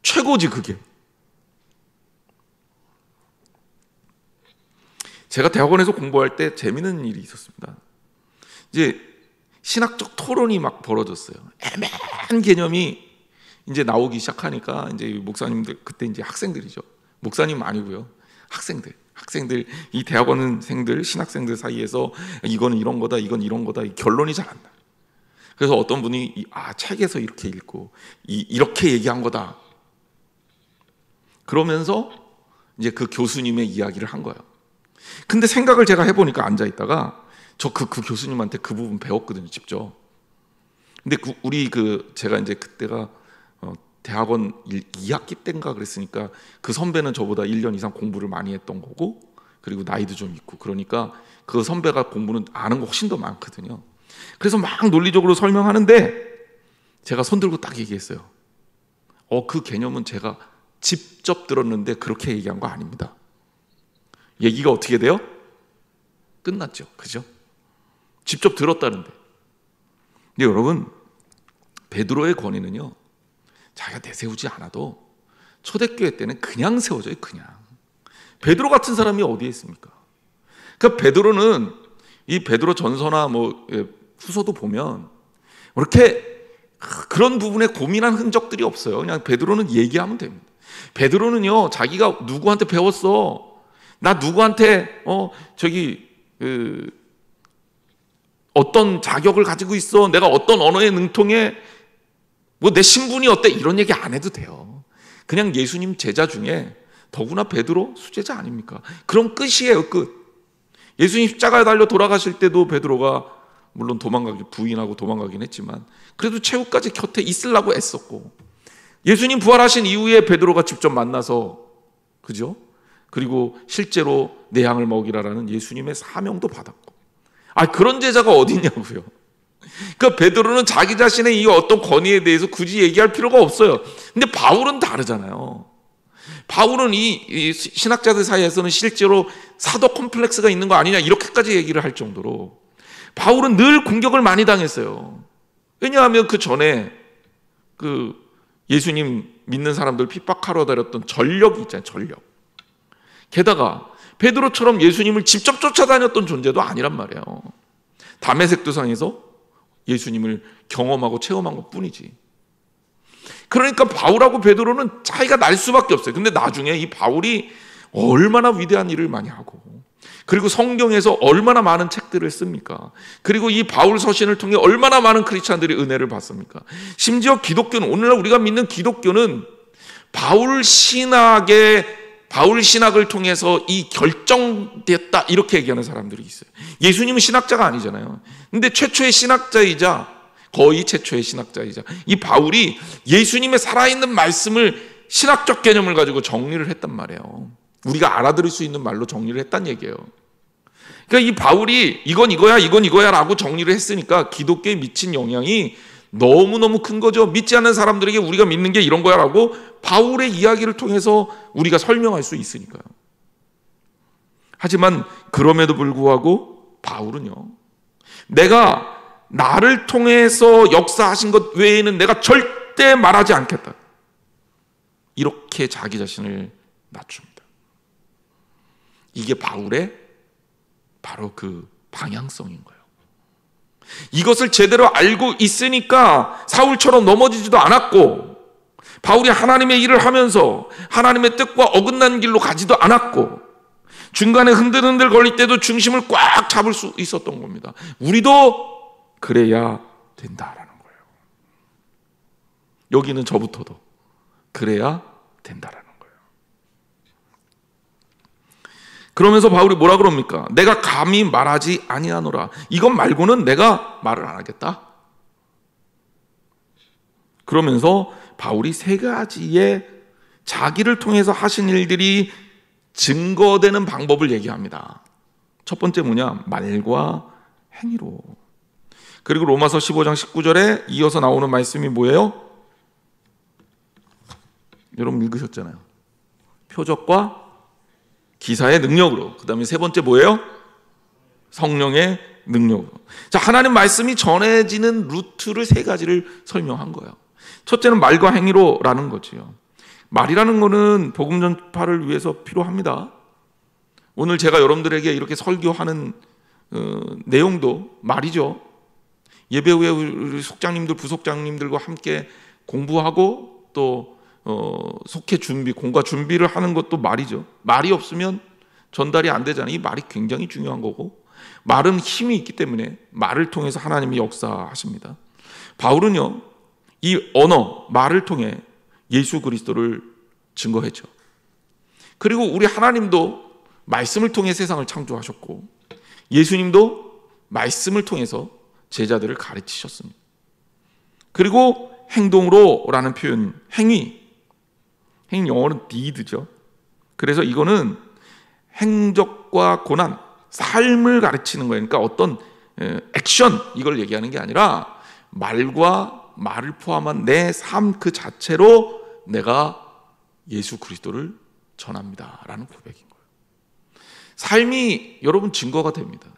최고지 그게. 제가 대학원에서 공부할 때 재미있는 일이 있었습니다. 이제 신학적 토론이 막 벌어졌어요. 애매한 개념이 이제 나오기 시작하니까 이제 목사님들, 그때 이제 학생들이죠. 목사님 아니고요. 학생들, 이 대학원생들, 신학생들 사이에서 이거는 이런 거다, 이건 이런 거다, 결론이 잘 안 나요. 그래서 어떤 분이 책에서 이렇게 읽고 이렇게 얘기한 거다. 그러면서 이제 그 교수님의 이야기를 한 거예요. 근데 생각을 제가 해보니까 앉아있다가 저 그 교수님한테 그 부분 배웠거든요, 직접. 근데 제가 이제 그때가 대학원 2학기 때인가 그랬으니까 그 선배는 저보다 1년 이상 공부를 많이 했던 거고, 그리고 나이도 좀 있고, 그러니까 그 선배가 공부는 아는 거 훨씬 더 많거든요. 그래서 막 논리적으로 설명하는데 제가 손 들고 딱 얘기했어요. 그 개념은 제가 직접 들었는데 그렇게 얘기한 거 아닙니다. 얘기가 어떻게 돼요? 끝났죠. 그죠? 직접 들었다는데. 근데 여러분, 베드로의 권위는요, 자기가 내세우지 않아도 초대교회 때는 그냥 세워져요. 그냥. 베드로 같은 사람이 어디에 있습니까? 그러니까 베드로는 이 베드로 전서나 후서도 보면 이렇게 그런 부분에 고민한 흔적들이 없어요. 그냥 베드로는 얘기하면 됩니다. 베드로는요, 자기가 누구한테 배웠어, 나 누구한테 어떤 자격을 가지고 있어, 내가 어떤 언어에 능통해, 내 신분이 어때, 이런 얘기 안 해도 돼요. 그냥 예수님 제자 중에 더구나 베드로 수제자 아닙니까? 그럼 끝이에요, 끝. 예수님 십자가에 달려 돌아가실 때도 베드로가 물론 부인하고 도망가긴 했지만 그래도 최후까지 곁에 있으려고 애썼고, 예수님 부활하신 이후에 베드로가 직접 만나서, 그죠? 그리고 실제로 내 양을 먹이라라는 예수님의 사명도 받았고. 그런 제자가 어디 있냐고요. 그러니까 베드로는 자기 자신의 이 어떤 권위에 대해서 굳이 얘기할 필요가 없어요. 근데 바울은 다르잖아요. 바울은 이 신학자들 사이에서는 실제로 사도 콤플렉스가 있는 거 아니냐 이렇게까지 얘기를 할 정도로 바울은 늘 공격을 많이 당했어요. 왜냐하면 그 전에 그 예수님 믿는 사람들 핍박하러 다녔던 전력이 있잖아요. 전력. 게다가 베드로처럼 예수님을 직접 쫓아다녔던 존재도 아니란 말이에요. 다메섹 도상에서 예수님을 경험하고 체험한 것뿐이지. 그러니까 바울하고 베드로는 차이가 날 수밖에 없어요. 근데 나중에 이 바울이 얼마나 위대한 일을 많이 하고, 그리고 성경에서 얼마나 많은 책들을 씁니까? 그리고 이 바울 서신을 통해 얼마나 많은 크리스찬들이 은혜를 받습니까? 심지어 기독교는, 오늘날 우리가 믿는 기독교는 바울 신학을 통해서 이 결정됐다 이렇게 얘기하는 사람들이 있어요. 예수님은 신학자가 아니잖아요. 근데 최초의 신학자이자, 거의 최초의 신학자이자 이 바울이 예수님의 살아있는 말씀을 신학적 개념을 가지고 정리를 했단 말이에요. 우리가 알아들을 수 있는 말로 정리를 했단 얘기예요. 그러니까 이 바울이 이건 이거야 이건 이거야 라고 정리를 했으니까 기독교에 미친 영향이 너무너무 큰 거죠. 믿지 않는 사람들에게 우리가 믿는 게 이런 거야 라고 바울의 이야기를 통해서 우리가 설명할 수 있으니까요. 하지만 그럼에도 불구하고 바울은요, 내가 나를 통해서 역사하신 것 외에는 내가 절대 말하지 않겠다, 이렇게 자기 자신을 낮춥니다. 이게 바울의 바로 그 방향성인 거예요. 이것을 제대로 알고 있으니까 사울처럼 넘어지지도 않았고, 바울이 하나님의 일을 하면서 하나님의 뜻과 어긋난 길로 가지도 않았고, 중간에 흔들흔들 걸릴 때도 중심을 꽉 잡을 수 있었던 겁니다. 우리도 그래야 된다라는 거예요. 여기는 저부터도 그래야 된다라는 거예요. 그러면서 바울이 뭐라 그럽니까? 내가 감히 말하지 아니하노라. 이것 말고는 내가 말을 안 하겠다. 그러면서 바울이 세 가지의 자기를 통해서 하신 일들이 증거되는 방법을 얘기합니다. 첫 번째 뭐냐? 말과 행위로. 그리고 로마서 15장 19절에 이어서 나오는 말씀이 뭐예요? 여러분 읽으셨잖아요. 표적과 기사의 능력으로. 그 다음에 세 번째 뭐예요? 성령의 능력으로. 자, 하나님 말씀이 전해지는 루트를 세 가지를 설명한 거예요. 첫째는 말과 행위로라는 거지요. 말이라는 거는 복음 전파를 위해서 필요합니다. 오늘 제가 여러분들에게 이렇게 설교하는 내용도 말이죠. 예배 후에 우리 속장님들, 부속장님들과 함께 공부하고 또 속회 준비, 공과 준비를 하는 것도 말이죠. 말이 없으면 전달이 안 되잖아요. 이 말이 굉장히 중요한 거고, 말은 힘이 있기 때문에 말을 통해서 하나님이 역사하십니다. 바울은요, 이 언어, 말을 통해 예수 그리스도를 증거했죠. 그리고 우리 하나님도 말씀을 통해 세상을 창조하셨고, 예수님도 말씀을 통해서 제자들을 가르치셨습니다. 그리고 행동으로라는 표현, 행위 영어는 deed죠. 그래서 이거는 행적과 고난, 삶을 가르치는 거예요. 그러니까 어떤 액션, 이걸 얘기하는 게 아니라 말과 말을 포함한 내 삶 그 자체로 내가 예수 그리스도를 전합니다 라는 고백인 거예요. 삶이 여러분 증거가 됩니다.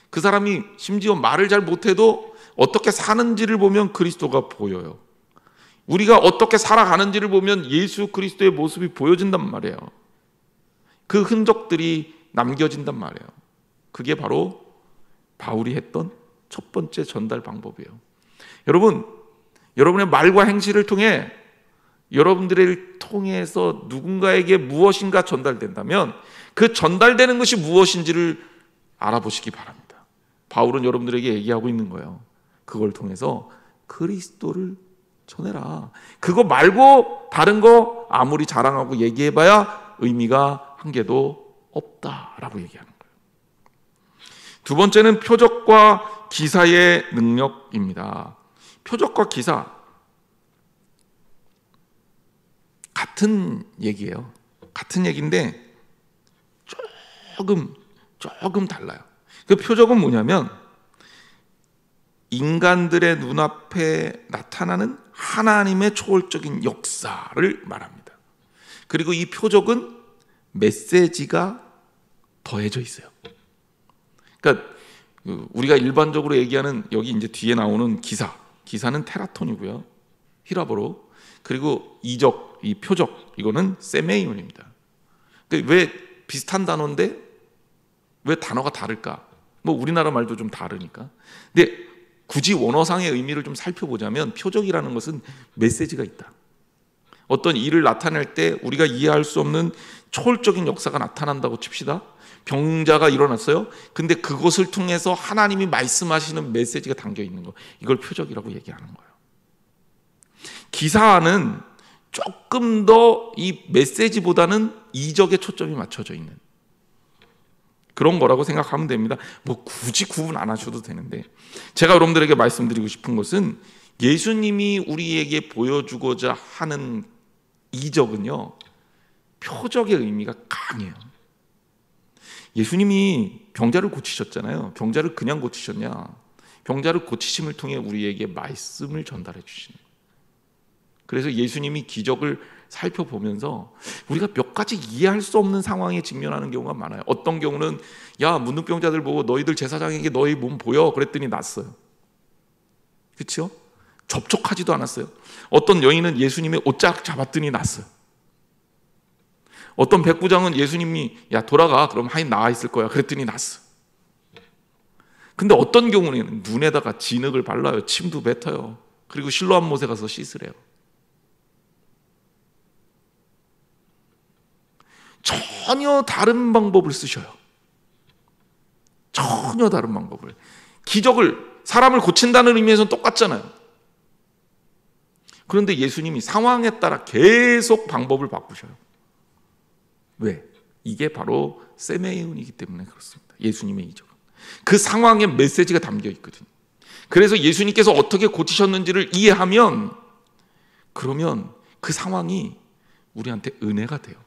그 사람이 심지어 말을 잘 못해도 어떻게 사는지를 보면 그리스도가 보여요. 우리가 어떻게 살아가는지를 보면 예수 그리스도의 모습이 보여진단 말이에요. 그 흔적들이 남겨진단 말이에요. 그게 바로 바울이 했던 첫 번째 전달 방법이에요. 여러분, 여러분의 말과 행실을 통해 여러분들을 통해서 누군가에게 무엇인가 전달된다면 그 전달되는 것이 무엇인지를 알아보시기 바랍니다. 바울은 여러분들에게 얘기하고 있는 거예요. 그걸 통해서 그리스도를 전해라. 그거 말고 다른 거 아무리 자랑하고 얘기해봐야 의미가 한 개도 없다라고 얘기하는 거예요. 두 번째는 표적과 기사의 능력입니다. 표적과 기사 같은 얘기예요. 같은 얘기인데 조금 달라요. 그 표적은 뭐냐면 인간들의 눈앞에 나타나는 하나님의 초월적인 역사를 말합니다. 그리고 이 표적은 메시지가 더해져 있어요. 그러니까 우리가 일반적으로 얘기하는 여기 이제 뒤에 나오는 기사는 테라톤이고요, 히라보로. 그리고 이적, 이 표적, 이거는 세메이온입니다. 그러니까 왜 비슷한 단어인데 왜 단어가 다를까? 뭐 우리나라 말도 좀 다르니까. 근데 굳이 원어상의 의미를 좀 살펴보자면 표적이라는 것은 메시지가 있다. 어떤 일을 나타낼 때 우리가 이해할 수 없는 초월적인 역사가 나타난다고 칩시다. 병자가 일어났어요. 근데 그것을 통해서 하나님이 말씀하시는 메시지가 담겨 있는 거, 이걸 표적이라고 얘기하는 거예요. 기사는 조금 더 이 메시지보다는 이적에 초점이 맞춰져 있는 그런 거라고 생각하면 됩니다. 뭐 굳이 구분 안 하셔도 되는데, 제가 여러분들에게 말씀드리고 싶은 것은 예수님이 우리에게 보여주고자 하는 이적은요, 표적의 의미가 강해요. 예수님이 병자를 고치셨잖아요. 병자를 그냥 고치셨냐? 병자를 고치심을 통해 우리에게 말씀을 전달해 주시는 거예요. 그래서 예수님이 기적을 살펴보면서 우리가 몇 가지 이해할 수 없는 상황에 직면하는 경우가 많아요. 어떤 경우는 야, 문둥병자들 보고 너희들 제사장에게 너희 몸 보여 그랬더니 낫어요. 그렇죠? 접촉하지도 않았어요. 어떤 여인은 예수님의 옷자락 잡았더니 낫어요. 어떤 백부장은 예수님이 야, 돌아가, 그럼 하인 나아 있을 거야 그랬더니 낫어. 근데 어떤 경우는 눈에다가 진흙을 발라요. 침도 뱉어요. 그리고 실로암 못에 가서 씻으래요. 전혀 다른 방법을 쓰셔요. 전혀 다른 방법을. 기적을, 사람을 고친다는 의미에서는 똑같잖아요. 그런데 예수님이 상황에 따라 계속 방법을 바꾸셔요. 왜? 이게 바로 세메이온이기 때문에 그렇습니다. 예수님의 이적은 그 상황에 메시지가 담겨 있거든요. 그래서 예수님께서 어떻게 고치셨는지를 이해하면, 그러면 그 상황이 우리한테 은혜가 돼요.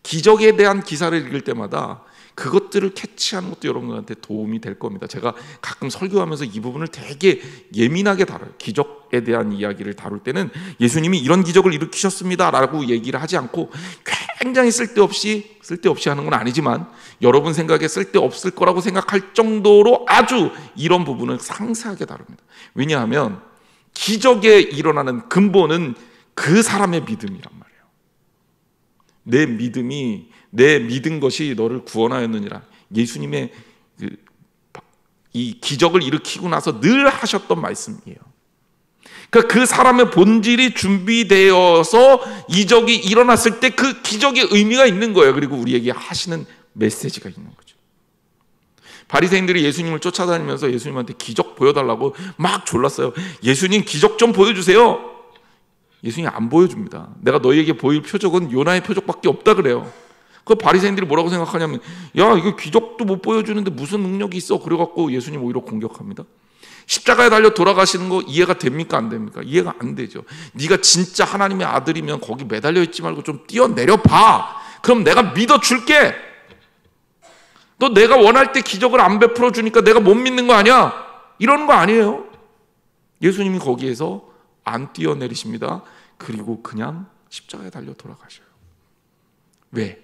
기적에 대한 기사를 읽을 때마다 그것들을 캐치하는 것도 여러분들한테 도움이 될 겁니다. 제가 가끔 설교하면서 이 부분을 되게 예민하게 다뤄요. 기적에 대한 이야기를 다룰 때는 예수님이 이런 기적을 일으키셨습니다 라고 얘기를 하지 않고, 굉장히 쓸데없이 하는 건 아니지만 여러분 생각에 쓸데없을 거라고 생각할 정도로 아주 이런 부분을 상세하게 다룹니다. 왜냐하면 기적에 일어나는 근본은 그 사람의 믿음이란 말이에요. 내 믿음이, 내 믿은 것이 너를 구원하였느니라. 예수님의 이 기적을 일으키고 나서 늘 하셨던 말씀이에요. 그러니까 그 사람의 본질이 준비되어서 이적이 일어났을 때 그 기적의 의미가 있는 거예요. 그리고 우리에게 하시는 메시지가 있는 거죠. 바리새인들이 예수님을 쫓아다니면서 예수님한테 기적 보여달라고 막 졸랐어요. 예수님 기적 좀 보여주세요. 예수님이 안 보여줍니다. 내가 너희에게 보일 표적은 요나의 표적밖에 없다 그래요. 그 바리새인들이 뭐라고 생각하냐면, 야, 이거 기적도 못 보여주는데 무슨 능력이 있어? 그래갖고 예수님 오히려 공격합니다. 십자가에 달려 돌아가시는 거 이해가 됩니까? 안 됩니까? 이해가 안 되죠. 네가 진짜 하나님의 아들이면 거기 매달려 있지 말고 좀 뛰어내려 봐. 그럼 내가 믿어줄게. 너 내가 원할 때 기적을 안 베풀어 주니까 내가 못 믿는 거 아니야? 이러는 거 아니에요. 예수님이 거기에서 안 뛰어내리십니다. 그리고 그냥 십자가에 달려 돌아가셔요. 왜?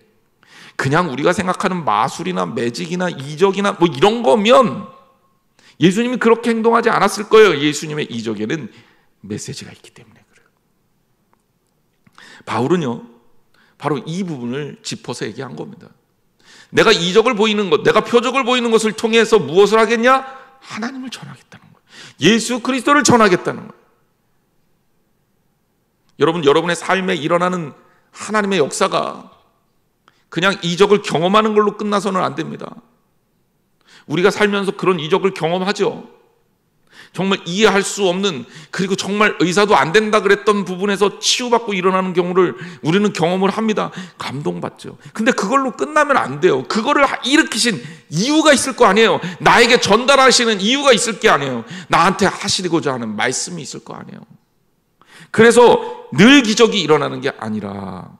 그냥 우리가 생각하는 마술이나 매직이나 이적이나 뭐 이런 거면 예수님이 그렇게 행동하지 않았을 거예요. 예수님의 이적에는 메시지가 있기 때문에 그래요. 바울은요, 바로 이 부분을 짚어서 얘기한 겁니다. 내가 이적을 보이는 것, 내가 표적을 보이는 것을 통해서 무엇을 하겠냐? 하나님을 전하겠다는 거예요. 예수 그리스도를 전하겠다는 거예요. 여러분, 여러분의 삶에 일어나는 하나님의 역사가 그냥 이적을 경험하는 걸로 끝나서는 안 됩니다. 우리가 살면서 그런 이적을 경험하죠. 정말 이해할 수 없는, 그리고 정말 의사도 안 된다 그랬던 부분에서 치유받고 일어나는 경우를 우리는 경험을 합니다. 감동받죠. 근데 그걸로 끝나면 안 돼요. 그거를 일으키신 이유가 있을 거 아니에요. 나에게 전달하시는 이유가 있을 게 아니에요. 나한테 하시고자 하는 말씀이 있을 거 아니에요. 그래서 늘 기적이 일어나는 게 아니라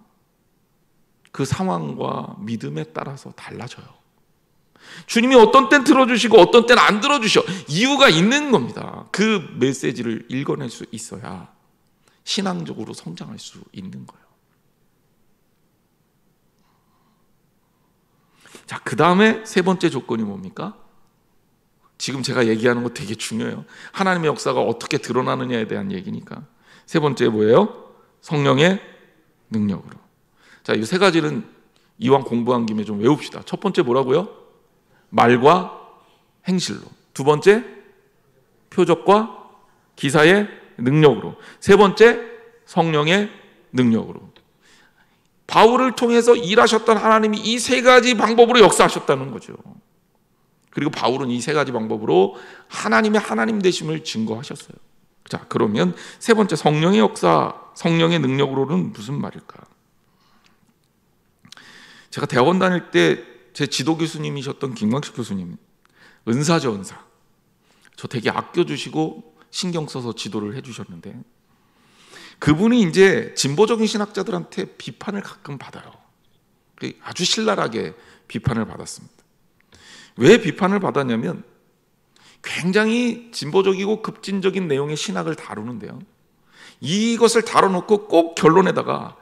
그 상황과 믿음에 따라서 달라져요. 주님이 어떤 땐 들어주시고 어떤 때는 안 들어주셔. 이유가 있는 겁니다. 그 메시지를 읽어낼 수 있어야 신앙적으로 성장할 수 있는 거예요. 자, 그 다음에 세 번째 조건이 뭡니까? 지금 제가 얘기하는 거 되게 중요해요. 하나님의 역사가 어떻게 드러나느냐에 대한 얘기니까. 세 번째 뭐예요? 성령의 능력으로. 자, 이 세 가지는 이왕 공부한 김에 좀 외웁시다. 첫 번째 뭐라고요? 말과 행실로. 두 번째 표적과 기사의 능력으로. 세 번째 성령의 능력으로. 바울을 통해서 일하셨던 하나님이 이 세 가지 방법으로 역사하셨다는 거죠. 그리고 바울은 이 세 가지 방법으로 하나님의 하나님 되심을 증거하셨어요. 자, 그러면 세 번째 성령의 역사, 성령의 능력으로는 무슨 말일까? 제가 대학원 다닐 때 제 지도 교수님이셨던 김광식 교수님, 은사죠, 은사. 저 되게 아껴주시고 신경 써서 지도를 해주셨는데, 그분이 이제 진보적인 신학자들한테 비판을 가끔 받아요. 아주 신랄하게 비판을 받았습니다. 왜 비판을 받았냐면, 굉장히 진보적이고 급진적인 내용의 신학을 다루는데요, 이것을 다뤄놓고 꼭 결론에다가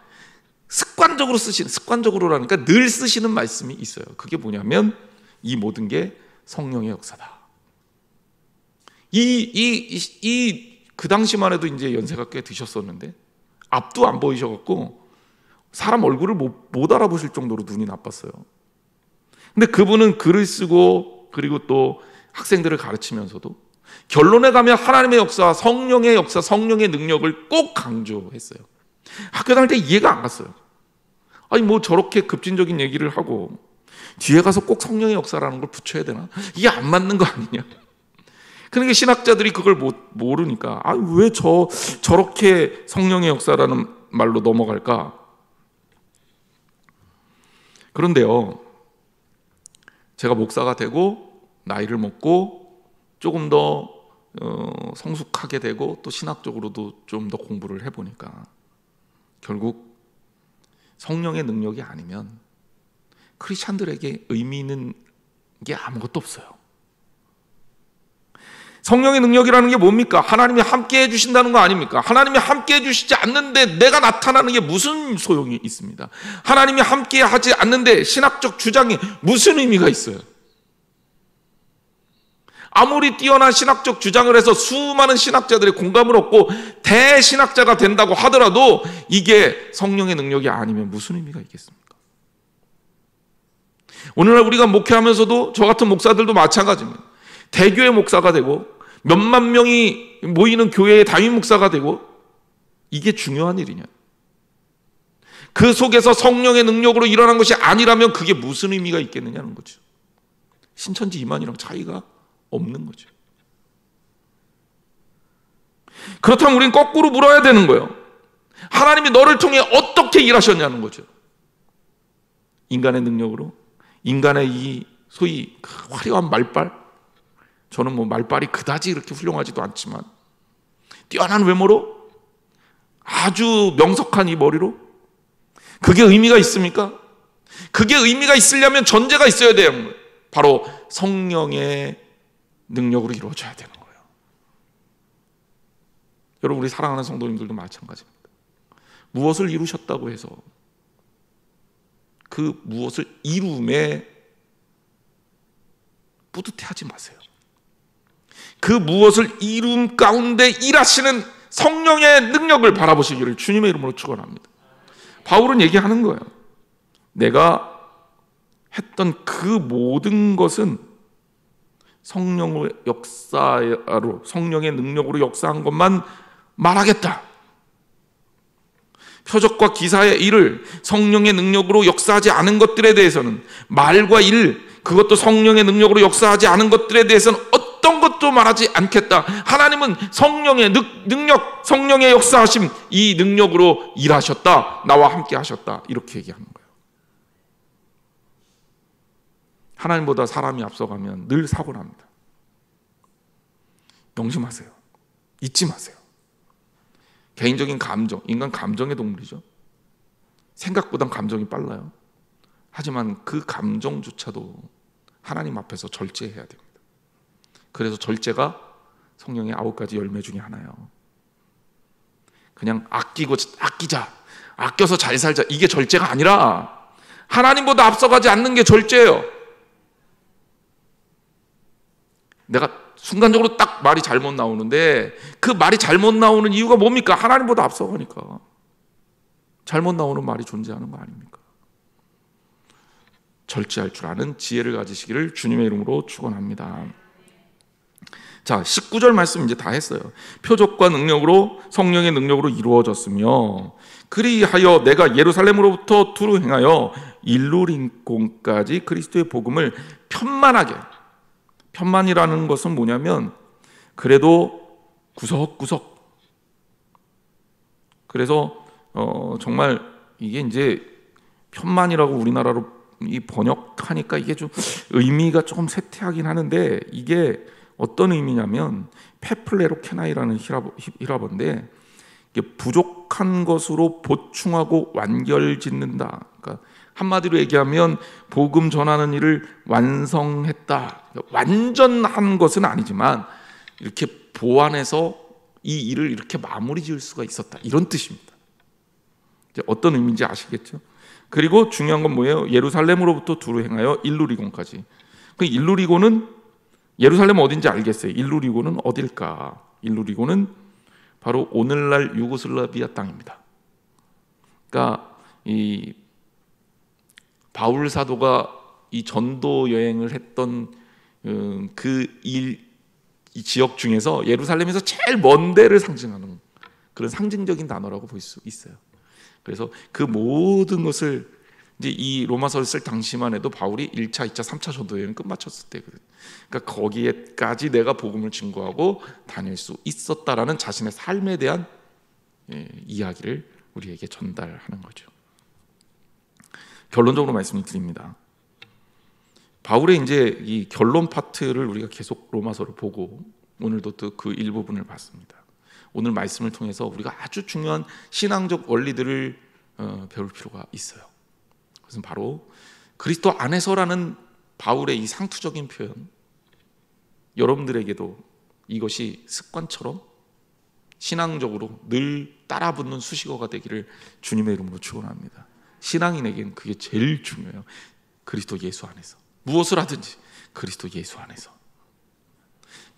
습관적으로라니까 늘 쓰시는 말씀이 있어요. 그게 뭐냐면, 이 모든 게 성령의 역사다. 그 당시만 해도 이제 연세가 꽤 드셨었는데, 앞도 안 보이셔갖고 사람 얼굴을 못 알아보실 정도로 눈이 나빴어요. 근데 그분은 글을 쓰고 그리고 또 학생들을 가르치면서도 결론에 가면 하나님의 역사, 성령의 역사, 성령의 능력을 꼭 강조했어요. 학교 다닐 때 이해가 안 갔어요. 아니 뭐 저렇게 급진적인 얘기를 하고 뒤에 가서 꼭 성령의 역사라는 걸 붙여야 되나? 이게 안 맞는 거 아니냐? 그러니까 신학자들이 그걸 모르니까 왜 저렇게 성령의 역사라는 말로 넘어갈까? 그런데요, 제가 목사가 되고 나이를 먹고 조금 더 성숙하게 되고 또 신학적으로도 좀 더 공부를 해보니까 결국 성령의 능력이 아니면 크리스찬들에게 의미 있는 게 아무것도 없어요. 성령의 능력이라는 게 뭡니까? 하나님이 함께 해주신다는 거 아닙니까? 하나님이 함께 해주시지 않는데 내가 나타나는 게 무슨 소용이 있습니다. 하나님이 함께 하지 않는데 신학적 주장이 무슨 의미가 있어요? 아무리 뛰어난 신학적 주장을 해서 수많은 신학자들의 공감을 얻고 대신학자가 된다고 하더라도 이게 성령의 능력이 아니면 무슨 의미가 있겠습니까? 오늘날 우리가 목회하면서도 저 같은 목사들도 마찬가지입니다. 대교회 목사가 되고 몇만 명이 모이는 교회의 담임 목사가 되고 이게 중요한 일이냐? 그 속에서 성령의 능력으로 일어난 것이 아니라면 그게 무슨 의미가 있겠느냐는 거죠. 신천지 이만이랑 차이가 없는 거죠. 그렇다면 우리는 거꾸로 물어야 되는 거예요. 하나님이 너를 통해 어떻게 일하셨냐는 거죠. 인간의 능력으로? 인간의 이 소위 화려한 말빨? 저는 뭐 말빨이 그다지 그렇게 훌륭하지도 않지만 뛰어난 외모로? 아주 명석한 이 머리로? 그게 의미가 있습니까? 그게 의미가 있으려면 전제가 있어야 돼요. 바로 성령의 능력으로 이루어져야 되는 거예요. 여러분, 우리 사랑하는 성도님들도 마찬가지입니다. 무엇을 이루셨다고 해서 그 무엇을 이루음에 뿌듯해하지 마세요. 그 무엇을 이룬 가운데 일하시는 성령의 능력을 바라보시기를 주님의 이름으로 축원합니다. 바울은 얘기하는 거예요. 내가 했던 그 모든 것은 성령의 역사로, 성령의 능력으로 역사한 것만 말하겠다. 표적과 기사의 일을 성령의 능력으로 역사하지 않은 것들에 대해서는, 말과 일, 그것도 성령의 능력으로 역사하지 않은 것들에 대해서는 어떤 것도 말하지 않겠다. 하나님은 성령의 능력, 성령의 역사하심, 이 능력으로 일하셨다. 나와 함께 하셨다. 이렇게 얘기하는 거예요. 하나님보다 사람이 앞서가면 늘 사고 납니다. 명심하세요. 잊지 마세요. 개인적인 감정, 인간 감정의 동물이죠. 생각보단 감정이 빨라요. 하지만 그 감정조차도 하나님 앞에서 절제해야 됩니다. 그래서 절제가 성령의 9가지 열매 중에 하나예요. 그냥 아끼자, 아껴서 잘 살자, 이게 절제가 아니라 하나님보다 앞서가지 않는 게 절제예요. 내가 순간적으로 딱 말이 잘못 나오는데 그 말이 잘못 나오는 이유가 뭡니까? 하나님보다 앞서가니까. 잘못 나오는 말이 존재하는 거 아닙니까? 절제할 줄 아는 지혜를 가지시기를 주님의 이름으로 축원합니다. 자, 19절 말씀 이제 다 했어요. 표적과 능력으로, 성령의 능력으로 이루어졌으며 그리하여 내가 예루살렘으로부터 두루 행하여 일루린공까지 그리스도의 복음을 편만하게. 편만이라는 것은 뭐냐면 그래도 구석구석. 그래서 정말 이게 이제 편만이라고 우리나라로 이 번역하니까 이게 좀 의미가 조금 쇠퇴하긴 하는데, 이게 어떤 의미냐면 페플레로케나이라는 히라버인데, 이게 부족한 것으로 보충하고 완결짓는다. 그러니까 한마디로 얘기하면 복음 전하는 일을 완성했다. 완전한 것은 아니지만 이렇게 보완해서 이 일을 이렇게 마무리 지을 수가 있었다, 이런 뜻입니다. 이제 어떤 의미인지 아시겠죠? 그리고 중요한 건 뭐예요? 예루살렘으로부터 두루 행하여 일루리곤까지. 그 일루리곤은, 예루살렘 어딘지 알겠어요. 일루리곤은 어딜까? 일루리곤은 바로 오늘날 유고슬라비아 땅입니다. 그러니까 이 바울 사도가 이 전도 여행을 했던 이 지역 중에서 예루살렘에서 제일 먼 데를 상징하는 그런 상징적인 단어라고 볼 수 있어요. 그래서 그 모든 것을 이제 이 로마서를 쓸 당시만 해도 바울이 1차, 2차, 3차 전도 여행을 끝마쳤을 때거든요. 그러니까 거기에까지 내가 복음을 증거하고 다닐 수 있었다라는 자신의 삶에 대한 이야기를 우리에게 전달하는 거죠. 결론적으로 말씀을 드립니다. 바울의 이제 이 결론 파트를 우리가 계속 로마서를 보고 오늘도 또 그 일부분을 봤습니다. 오늘 말씀을 통해서 우리가 아주 중요한 신앙적 원리들을 배울 필요가 있어요. 그것은 바로 그리스도 안에서라는 바울의 이 상투적인 표현, 여러분들에게도 이것이 습관처럼 신앙적으로 늘 따라붙는 수식어가 되기를 주님의 이름으로 축원합니다. 신앙인에게는 그게 제일 중요해요. 그리스도 예수 안에서 무엇을 하든지 그리스도 예수 안에서.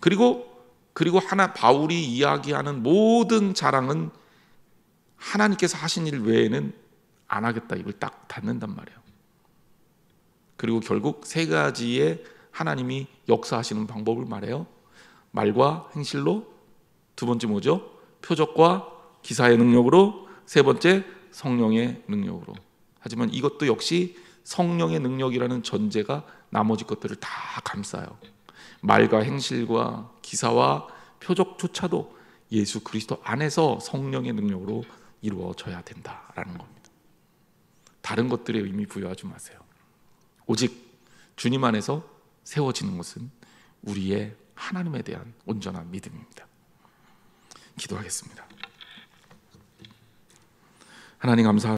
그리고 바울이 이야기하는 모든 자랑은 하나님께서 하신 일 외에는 안 하겠다, 입을 딱 닫는단 말이에요. 그리고 결국 세 가지의 하나님이 역사하시는 방법을 말해요. 말과 행실로, 두 번째 뭐죠? 표적과 기사의 능력으로, 세 번째 성령의 능력으로. 하지만 이것도 역시 성령의 능력이라는 전제가 나머지 것들을 다 감싸요. 말과 행실과 기사와 표적조차도 예수 그리스도 안에서 성령의 능력으로 이루어져야 된다라는 겁니다. 다른 것들에 의미 부여하지 마세요. 오직 주님 안에서 세워지는 것은 우리의 하나님에 대한 온전한 믿음입니다. 기도하겠습니다. 하나님 감사합니다.